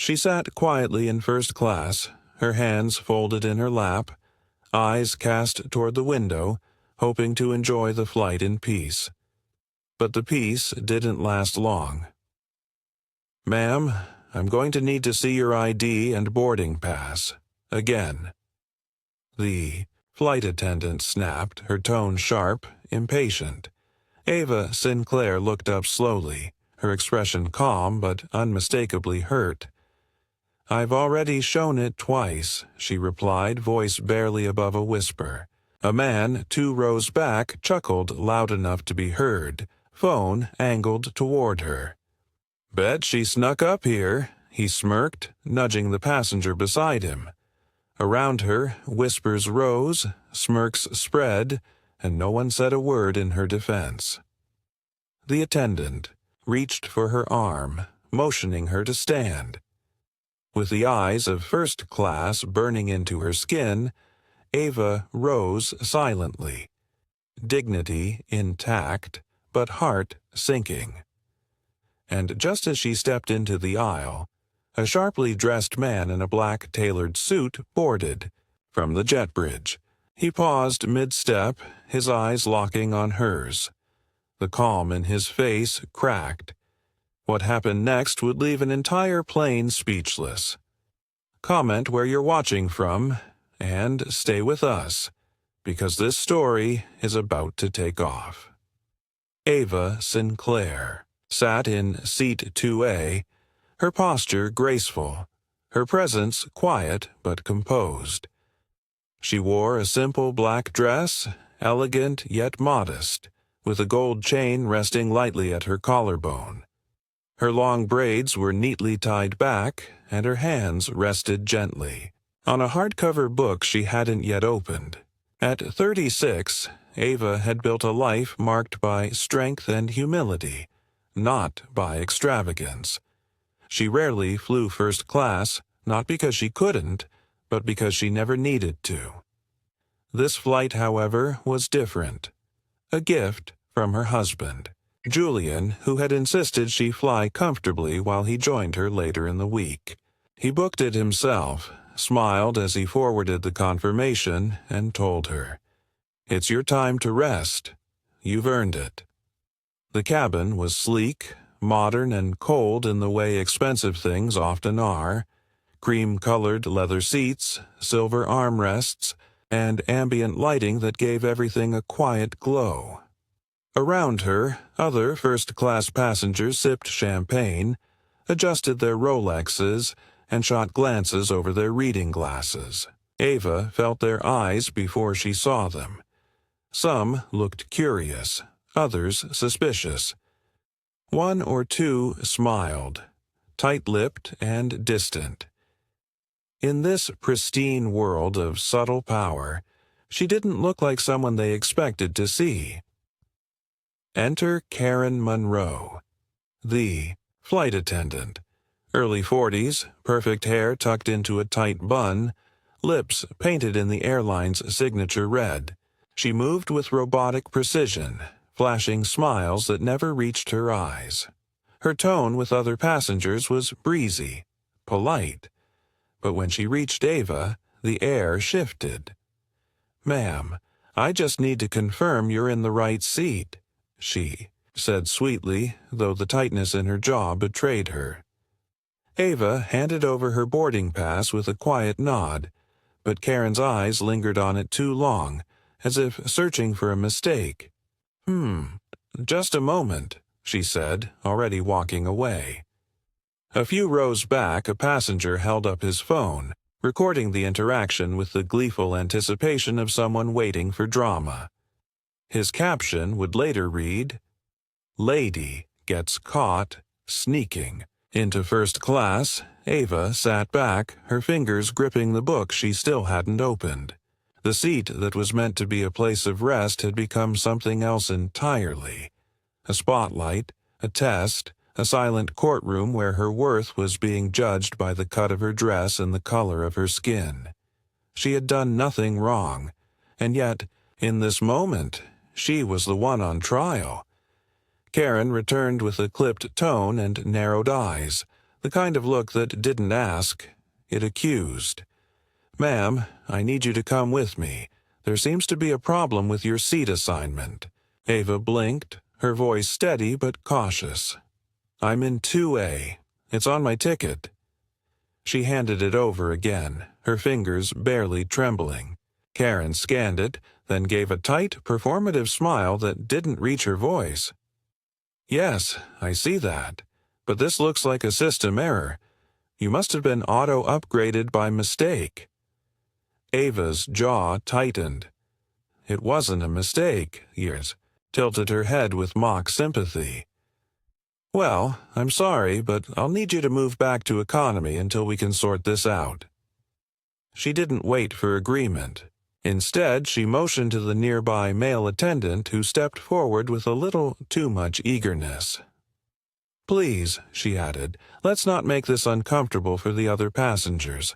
She sat quietly in first class, her hands folded in her lap, eyes cast toward the window, hoping to enjoy the flight in peace. But the peace didn't last long. "Ma'am, I'm going to need to see your ID and boarding pass. Again." The flight attendant snapped, her tone sharp, impatient. Ava Sinclair looked up slowly, her expression calm but unmistakably hurt. "I've already shown it twice," she replied, voice barely above a whisper. A man 2 rows back chuckled loud enough to be heard, phone angled toward her. "Bet she snuck up here," he smirked, nudging the passenger beside him. Around her, whispers rose, smirks spread, and no one said a word in her defense. The attendant reached for her arm, motioning her to stand. With the eyes of first class burning into her skin, Ava rose silently, dignity intact, but heart sinking. And just as she stepped into the aisle, a sharply dressed man in a black tailored suit boarded from the jet bridge. He paused mid-step, his eyes locking on hers. The calm in his face cracked. What happened next would leave an entire plane speechless. Comment where you're watching from, and stay with us, because this story is about to take off. Ava Sinclair sat in seat 2A, her posture graceful, her presence quiet but composed. She wore a simple black dress, elegant yet modest, with a gold chain resting lightly at her collarbone. Her long braids were neatly tied back, and her hands rested gently on a hardcover book she hadn't yet opened. At 36, Ava had built a life marked by strength and humility, not by extravagance. She rarely flew first class, not because she couldn't, but because she never needed to. This flight, however, was different. A gift from her husband, Julian, who had insisted she fly comfortably while he joined her later in the week. He booked it himself, smiled as he forwarded the confirmation, and told her, "It's your time to rest. You've earned it." The cabin was sleek, modern, and cold in the way expensive things often are. Cream-colored leather seats, silver armrests, and ambient lighting that gave everything a quiet glow. Around her, other first-class passengers sipped champagne, adjusted their Rolexes, and shot glances over their reading glasses. Ava felt their eyes before she saw them. Some looked curious, others suspicious. 1 or 2 smiled, tight-lipped and distant. In this pristine world of subtle power, she didn't look like someone they expected to see. Enter Karen Monroe, the flight attendant. Early 40s, perfect hair tucked into a tight bun, lips painted in the airline's signature red. She moved with robotic precision, flashing smiles that never reached her eyes. Her tone with other passengers was breezy, polite, but when she reached Ava, the air shifted. "Ma'am, I just need to confirm you're in the right seat," she said sweetly, though the tightness in her jaw betrayed her. Ava handed over her boarding pass with a quiet nod, but Karen's eyes lingered on it too long, as if searching for a mistake. Just a moment," she said, already walking away. A few rows back, a passenger held up his phone, recording the interaction with the gleeful anticipation of someone waiting for drama. His caption would later read, "Lady gets caught sneaking." Into first class, Ava sat back, her fingers gripping the book she still hadn't opened. The seat that was meant to be a place of rest had become something else entirely. A spotlight, a test, a silent courtroom where her worth was being judged by the cut of her dress and the color of her skin. She had done nothing wrong, and yet, in this moment, she was the one on trial. Karen returned with a clipped tone and narrowed eyes, The kind of look that didn't ask, it accused. "Ma'am, I need you to come with me. There seems to be a problem with your seat assignment." Ava blinked, her voice steady but cautious. "I'm in 2A. It's on my ticket." She handed it over again, her fingers barely trembling. Karen scanned it, then gave a tight, performative smile that didn't reach her voice. "Yes, I see that. But this looks like a system error. You must have been auto-upgraded by mistake." Ava's jaw tightened. "It wasn't a mistake," Years tilted her head with mock sympathy. "Well, I'm sorry, but I'll need you to move back to economy until we can sort this out." She didn't wait for agreement. Instead, she motioned to the nearby male attendant who stepped forward with a little too much eagerness. "Please," she added, "let's not make this uncomfortable for the other passengers."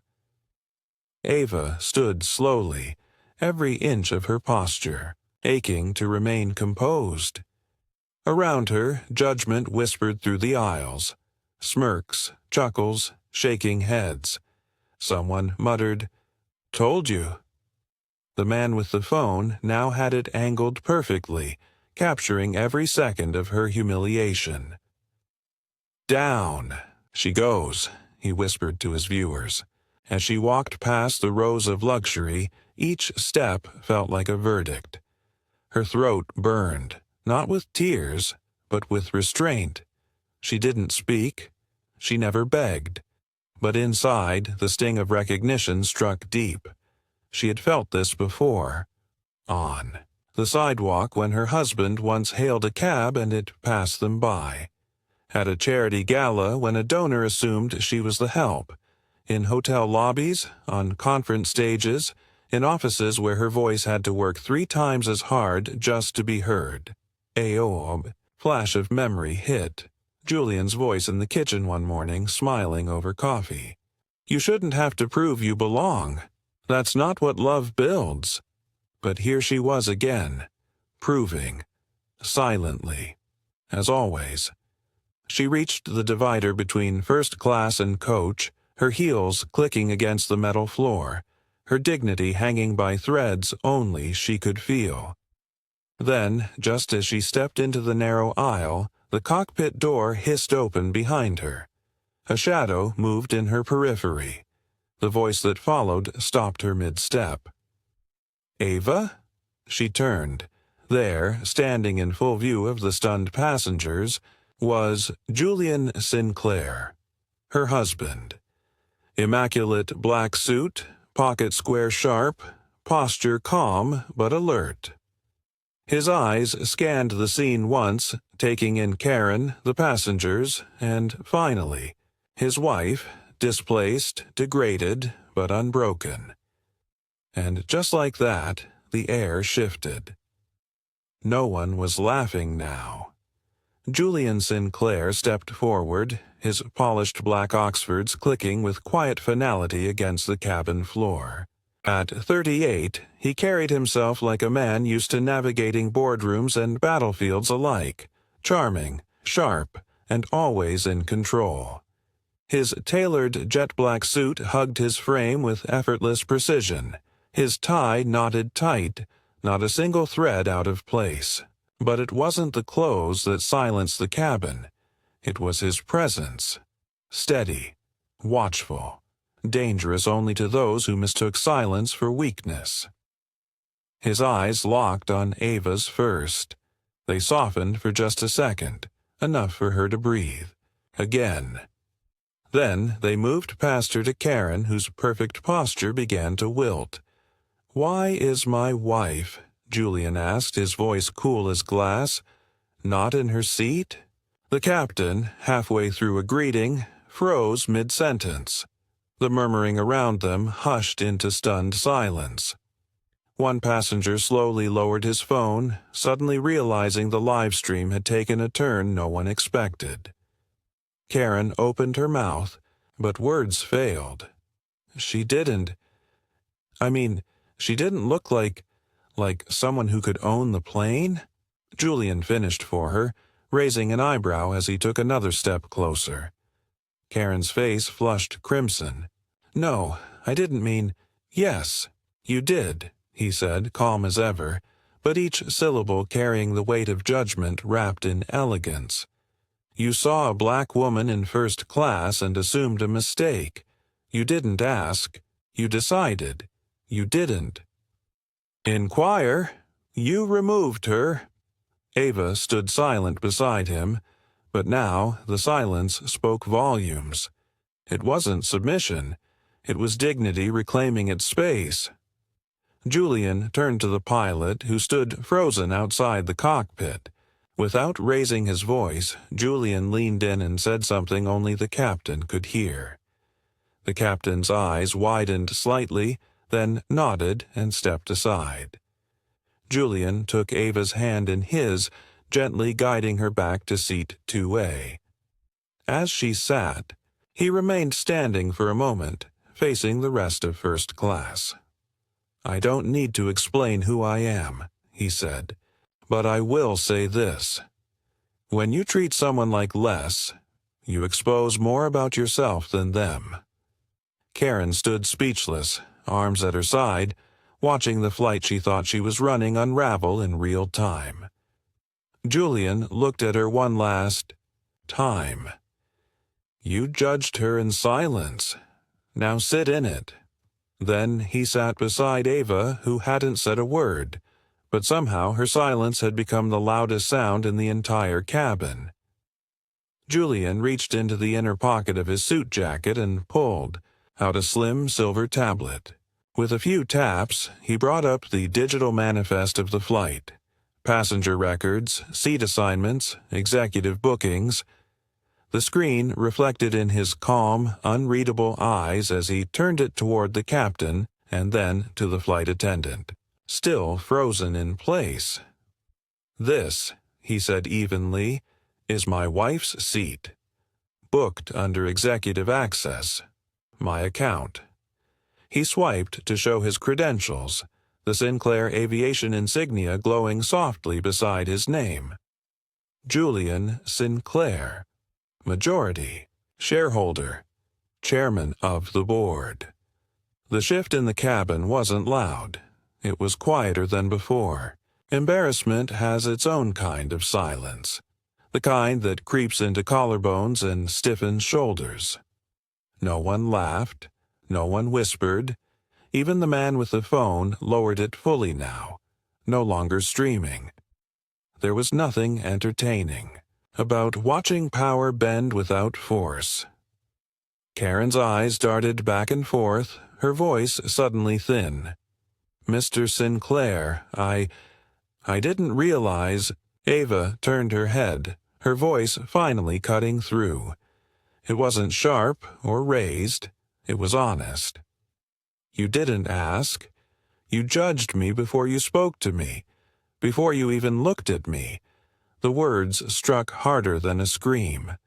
Ava stood slowly, every inch of her posture, aching to remain composed. Around her, judgment whispered through the aisles. Smirks, chuckles, shaking heads. Someone muttered, "Told you." The man with the phone now had it angled perfectly, capturing every second of her humiliation. "Down she goes," he whispered to his viewers. As she walked past the rows of luxury, each step felt like a verdict. Her throat burned, not with tears, but with restraint. She didn't speak. She never begged. But inside, the sting of recognition struck deep. She had felt this before. On the sidewalk when her husband once hailed a cab and it passed them by. At a charity gala when a donor assumed she was the help. In hotel lobbies, on conference stages, in offices where her voice had to work 3 times as hard just to be heard. A flash of memory hit. Julian's voice in the kitchen one morning, smiling over coffee. "You shouldn't have to prove you belong. That's not what love builds." But here she was again, proving, silently, as always. She reached the divider between first class and coach, her heels clicking against the metal floor, her dignity hanging by threads only she could feel. Then, just as she stepped into the narrow aisle, the cockpit door hissed open behind her. A shadow moved in her periphery. The voice that followed stopped her mid-step. "Ava?" She turned. There, standing in full view of the stunned passengers, was Julian Sinclair, her husband. Immaculate black suit, pocket square sharp, posture calm but alert. His eyes scanned the scene once, taking in Karen, the passengers, and finally, his wife, displaced, degraded, but unbroken. And just like that, the air shifted. No one was laughing now. Julian Sinclair stepped forward, his polished black Oxfords clicking with quiet finality against the cabin floor. At 38, he carried himself like a man used to navigating boardrooms and battlefields alike, charming, sharp, and always in control. His tailored jet-black suit hugged his frame with effortless precision, his tie knotted tight, not a single thread out of place. But it wasn't the clothes that silenced the cabin. It was his presence. Steady, watchful, dangerous only to those who mistook silence for weakness. His eyes locked on Ava's first. They softened for just a second, enough for her to breathe. Again. Then they moved past her to Karen, whose perfect posture began to wilt. "Why is my wife," Julian asked, his voice cool as glass, "not in her seat?" The captain, halfway through a greeting, froze mid-sentence. The murmuring around them hushed into stunned silence. One passenger slowly lowered his phone, suddenly realizing the live stream had taken a turn no one expected. Karen opened her mouth, but words failed. She didn't look like someone who could own the plane? Julian finished for her, raising an eyebrow as he took another step closer. Karen's face flushed crimson. "No, I didn't mean—" "Yes, you did," he said, calm as ever, but each syllable carrying the weight of judgment wrapped in elegance. "You saw a black woman in first class and assumed a mistake. You didn't ask. You decided. You didn't." "Inquire. You removed her." Ava stood silent beside him, but now the silence spoke volumes. It wasn't submission. It was dignity reclaiming its space. Julian turned to the pilot, who stood frozen outside the cockpit. Without raising his voice, Julian leaned in and said something only the captain could hear. The captain's eyes widened slightly, then nodded and stepped aside. Julian took Ava's hand in his, gently guiding her back to seat 2A. As she sat, he remained standing for a moment, facing the rest of first class. "I don't need to explain who I am," he said, "but I will say this. When you treat someone like less, you expose more about yourself than them." Karen stood speechless, arms at her side, watching the flight she thought she was running unravel in real time. Julian looked at her one last time. "You judged her in silence. Now sit in it." Then he sat beside Ava, who hadn't said a word, but somehow her silence had become the loudest sound in the entire cabin. Julian reached into the inner pocket of his suit jacket and pulled out a slim silver tablet. With a few taps, he brought up the digital manifest of the flight. Passenger records, seat assignments, executive bookings. The screen reflected in his calm, unreadable eyes as he turned it toward the captain and then to the flight attendant, still frozen in place. "This," he said evenly, "is my wife's seat. Booked under executive access. My account." He swiped to show his credentials, the Sinclair Aviation insignia glowing softly beside his name. Julian Sinclair. Majority. Shareholder. Chairman of the board. The shift in the cabin wasn't loud. It was quieter than before. Embarrassment has its own kind of silence, the kind that creeps into collarbones and stiffens shoulders. No one laughed. No one whispered. Even the man with the phone lowered it fully now, no longer streaming. There was nothing entertaining about watching power bend without force. Karen's eyes darted back and forth, her voice suddenly thin. "Mr. Sinclair, I didn't realize—" Ava turned her head, her voice finally cutting through. It wasn't sharp or raised. It was honest. "You didn't ask. You judged me before you spoke to me, before you even looked at me." The words struck harder than a scream.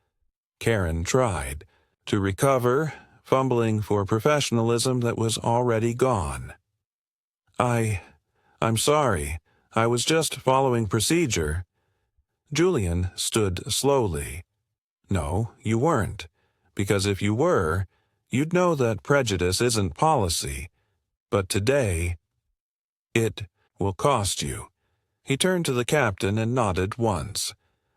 Karen tried to recover, fumbling for professionalism that was already gone. I'm sorry. I was just following procedure." Julian stood slowly. "No, you weren't, because if you were, you'd know that prejudice isn't policy. But today, it will cost you." He turned to the captain and nodded once.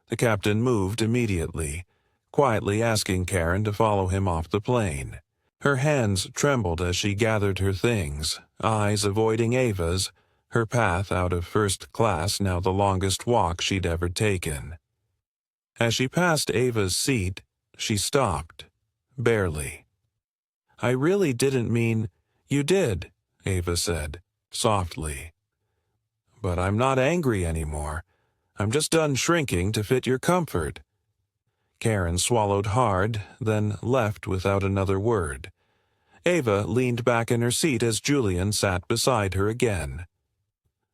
The captain moved immediately, quietly asking Karen to follow him off the plane. Her hands trembled as she gathered her things, eyes avoiding Ava's, her path out of first class now the longest walk she'd ever taken. As she passed Ava's seat, she stopped, barely. "I really didn't mean—" "You did," Ava said, softly. "But I'm not angry anymore. I'm just done shrinking to fit your comfort." Karen swallowed hard, then left without another word. Ava leaned back in her seat as Julian sat beside her again.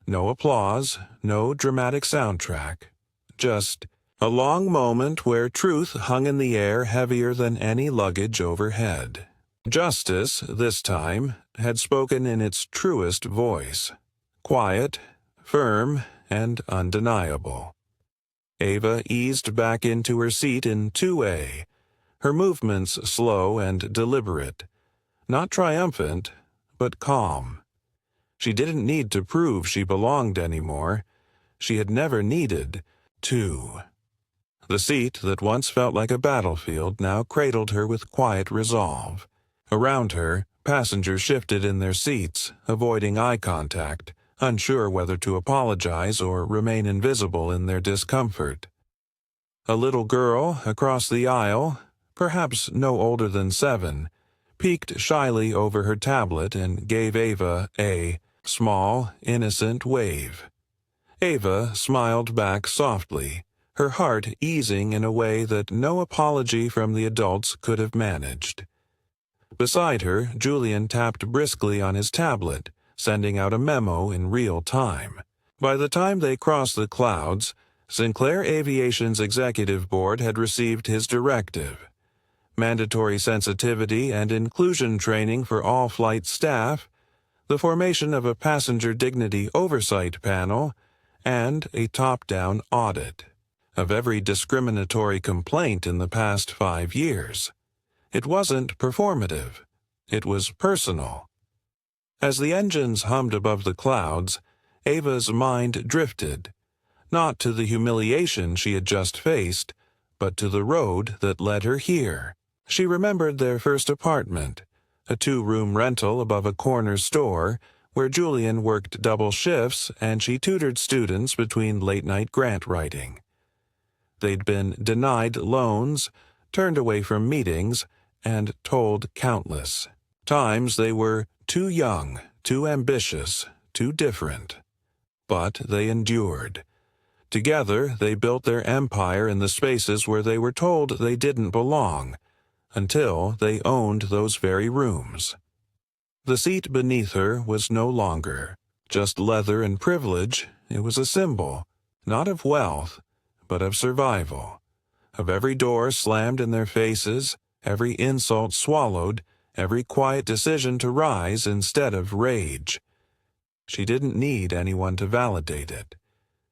No applause, no dramatic soundtrack. Just a long moment where truth hung in the air heavier than any luggage overhead. Justice, this time, had spoken in its truest voice. Quiet, firm, and undeniable. Ava eased back into her seat in 2A, her movements slow and deliberate, not triumphant, but calm. She didn't need to prove she belonged anymore. She had never needed to. The seat that once felt like a battlefield now cradled her with quiet resolve. Around her, passengers shifted in their seats, avoiding eye contact, unsure whether to apologize or remain invisible in their discomfort. A little girl across the aisle, perhaps no older than 7, peeked shyly over her tablet and gave Ava a small, innocent wave. Ava smiled back softly, her heart easing in a way that no apology from the adults could have managed. Beside her, Julian tapped briskly on his tablet, sending out a memo in real time. By the time they crossed the clouds, Sinclair Aviation's executive board had received his directive: mandatory sensitivity and inclusion training for all flight staff, the formation of a passenger dignity oversight panel, and a top-down audit of every discriminatory complaint in the past 5 years. It wasn't performative. It was personal. As the engines hummed above the clouds, Ava's mind drifted, not to the humiliation she had just faced, but to the road that led her here. She remembered their first apartment, a 2-room rental above a corner store where Julian worked double shifts and she tutored students between late-night grant writing. They'd been denied loans, turned away from meetings, and told countless times they were too young, too ambitious, too different. But they endured. Together, they built their empire in the spaces where they were told they didn't belong, until they owned those very rooms. The seat beneath her was no longer just leather and privilege. It was a symbol, not of wealth, but of survival, of every door slammed in their faces, every insult swallowed, every quiet decision to rise instead of rage. She didn't need anyone to validate it.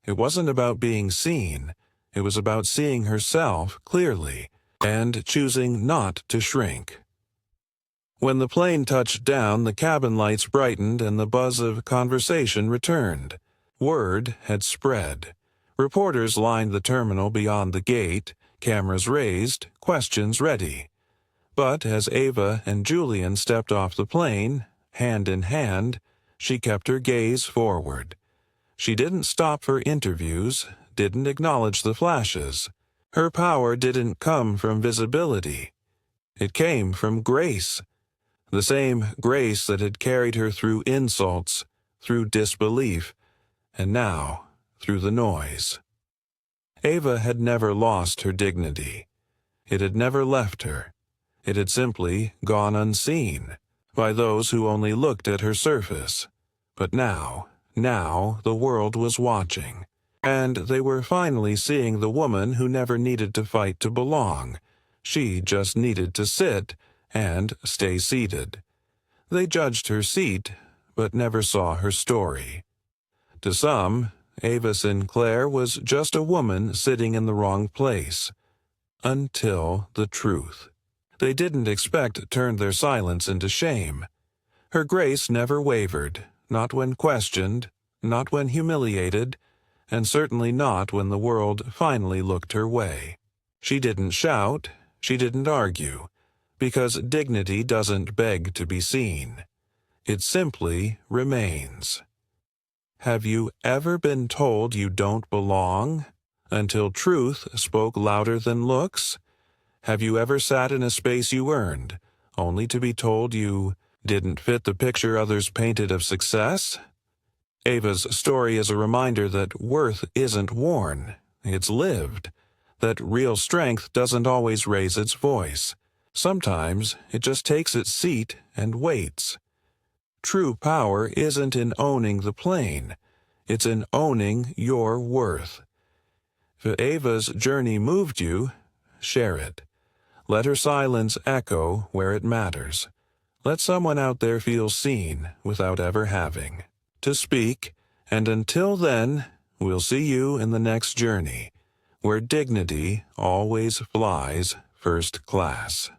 It wasn't about being seen. It was about seeing herself clearly and choosing not to shrink. When the plane touched down, the cabin lights brightened and the buzz of conversation returned. Word had spread. Reporters lined the terminal beyond the gate, cameras raised, questions ready. But as Ava and Julian stepped off the plane, hand in hand, she kept her gaze forward. She didn't stop for interviews, didn't acknowledge the flashes. Her power didn't come from visibility. It came from grace. The same grace that had carried her through insults, through disbelief, and now through the noise. Ava had never lost her dignity. It had never left her. It had simply gone unseen by those who only looked at her surface. But now the world was watching, and they were finally seeing the woman who never needed to fight to belong. She just needed to sit and stay seated. They judged her seat, but never saw her story. To some, Ava Sinclair was just a woman sitting in the wrong place. Until the truth. They didn't expect turned their silence into shame. Her grace never wavered, not when questioned, not when humiliated, and certainly not when the world finally looked her way. She didn't shout, she didn't argue, because dignity doesn't beg to be seen. It simply remains. Have you ever been told you don't belong, until truth spoke louder than looks? Have you ever sat in a space you earned, only to be told you didn't fit the picture others painted of success? Ava's story is a reminder that worth isn't worn, it's lived, that real strength doesn't always raise its voice. Sometimes it just takes its seat and waits. True power isn't in owning the plane, it's in owning your worth. If Ava's journey moved you, share it. Let her silence echo where it matters. Let someone out there feel seen without ever having to speak, and until then, we'll see you in the next journey, where dignity always flies First Class.